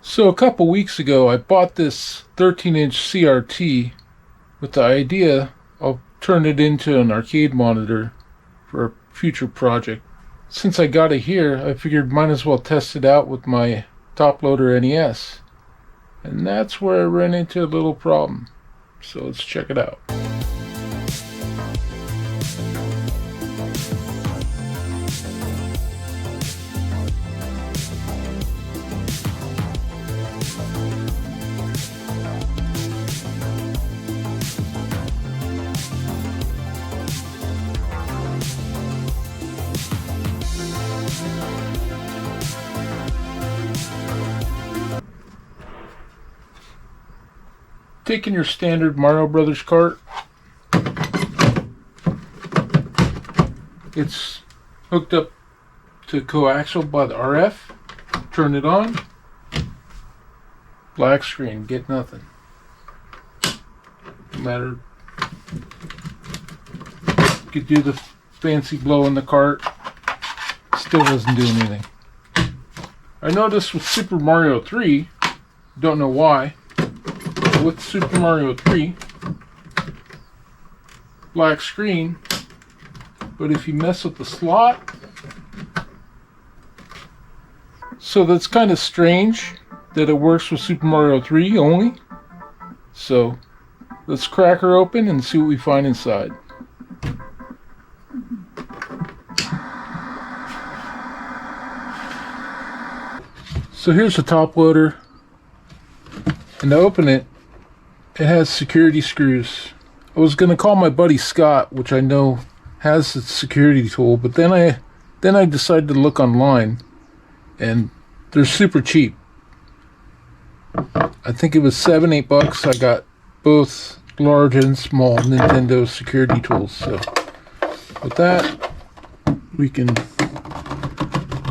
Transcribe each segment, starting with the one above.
So a couple weeks ago, I bought this 13-inch CRT with the idea I'll turn it into an arcade monitor for a future project. Since I got it here, I figured might as well test it out with my top-loader NES. And that's where I ran into a little problem. So let's check it out. Taking your standard Mario Brothers cart, it's hooked up to coaxial by the RF. Turn it on. Black screen, get nothing. No matter, you could do the fancy blow in the cart, still doesn't do anything. I noticed with Super Mario 3, don't know why, with Super Mario 3, black screen, but if you mess with the slot, so that's kind of strange that it works with Super Mario 3 only. So let's crack her open and see what we find inside. So here's the top loader, and to open it, it has security screws. I was going to call my buddy Scott, which I know has the security tool, but then I decided to look online, and they're super cheap. I think it was $7-8. I got both large and small Nintendo security tools. So with that, we can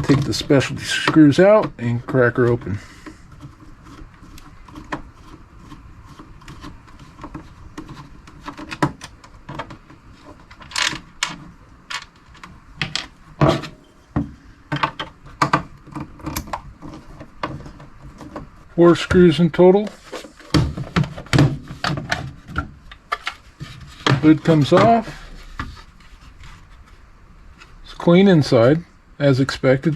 take the specialty screws out and crack her open. Four screws in total. Lid comes off. It's clean inside, as expected.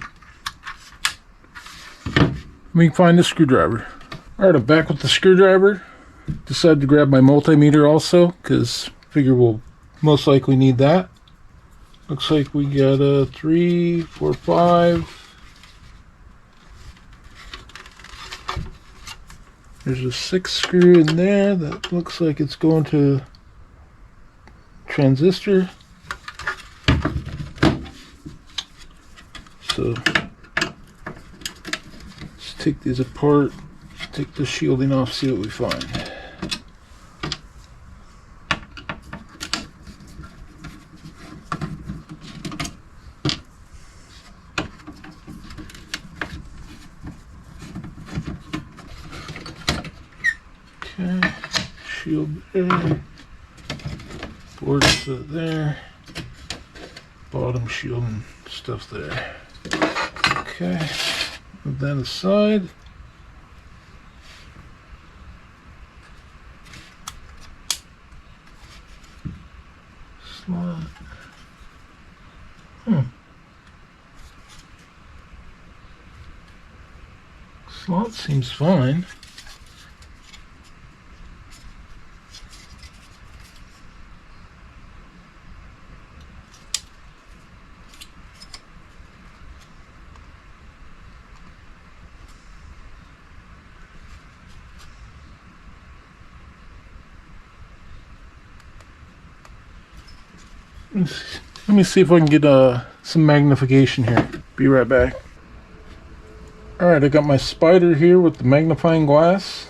We can find the screwdriver. Alright, I'm back with the screwdriver. Decided to grab my multimeter also, because I figure we'll most likely need that. Looks like we got a 3, 4, 5. There's a 6th screw in there that looks like it's going to transistor. So let's take these apart, take the shielding off, see what we find. Okay, shield there, boards there, bottom shield and stuff there. Okay, move that aside. Slot. Slot seems fine. Let me see if I can get some magnification here. Be right back. Alright, I got my spider here with the magnifying glass,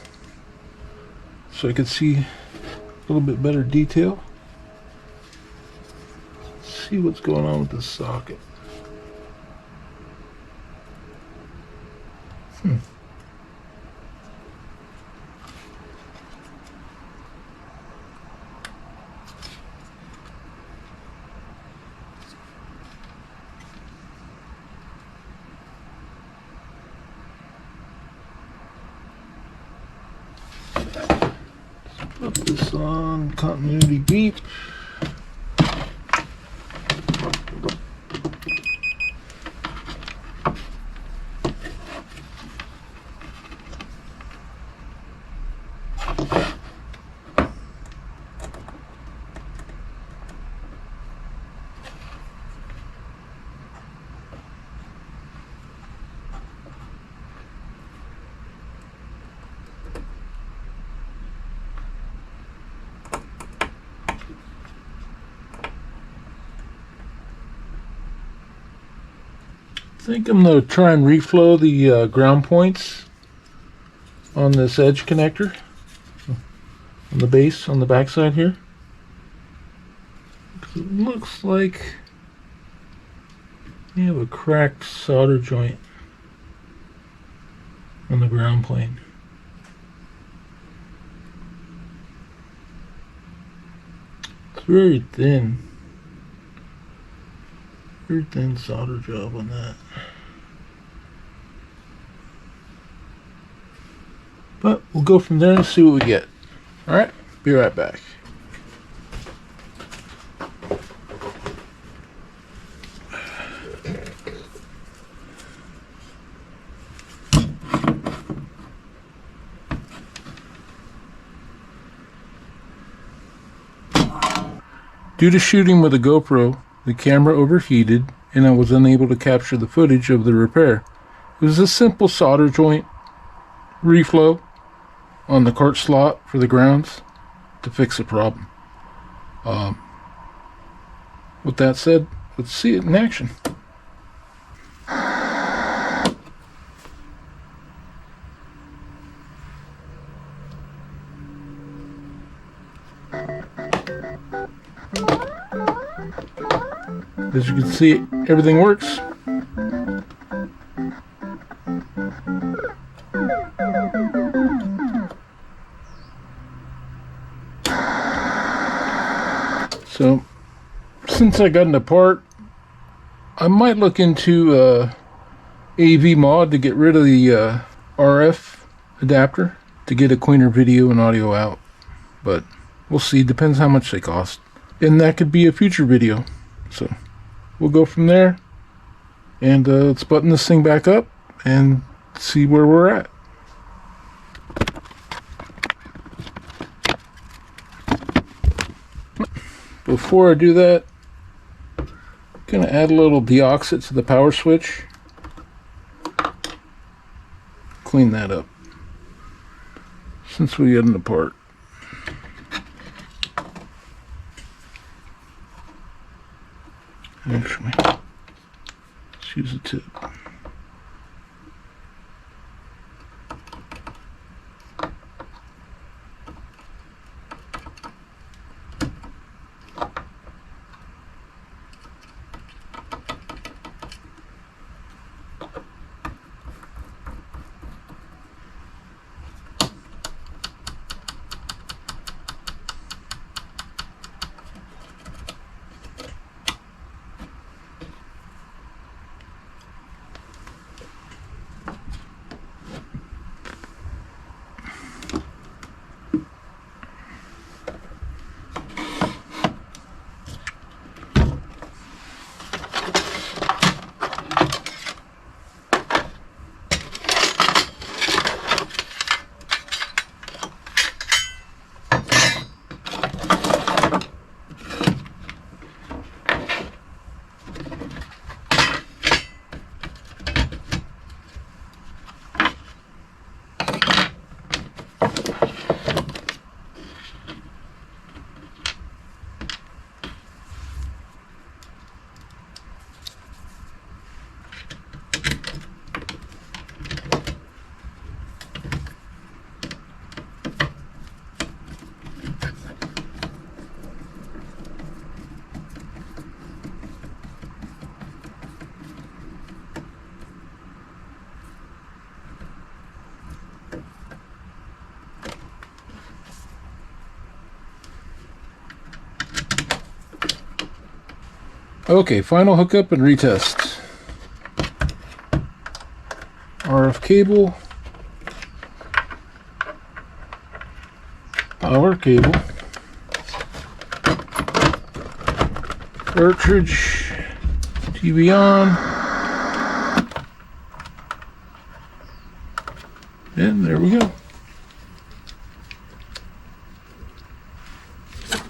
so I can see a little bit better detail. Let's see what's going on with this socket. Put this on continuity beep. I think I'm going to try and reflow the ground points on this edge connector on the base on the back side here. It looks like you have a cracked solder joint on the ground plane. It's very thin. Very thin solder job on that. But we'll go from there and see what we get. Alright, be right back. Due to shooting with a GoPro, the camera overheated and I was unable to capture the footage of the repair. It was a simple solder joint reflow on the cart slot for the grounds to fix the problem. With that said, let's see it in action. As you can see, everything works. So, since I got it apart, I might look into AV mod to get rid of the RF adapter to get a cleaner video and audio out. But we'll see, depends how much they cost. And that could be a future video. So we'll go from there, and let's button this thing back up and see where we're at. Before I do that, I'm going to add a little deoxit to the power switch. Clean that up since we got it apart. Actually, let's use a tip. Okay, final hookup and retest. RF cable. Power cable. Cartridge. TV on. And there we go.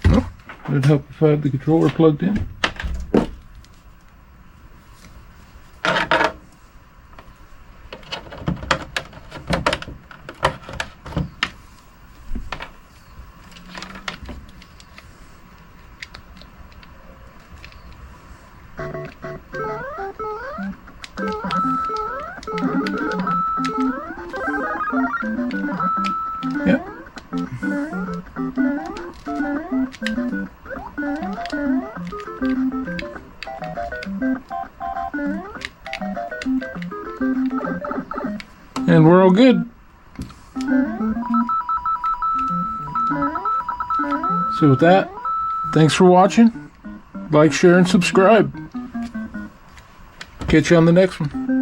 Oh, it'd help if I had the controller plugged in. Yep. And we're all good. So with that, thanks for watching. Like, share, and subscribe. Catch you on the next one.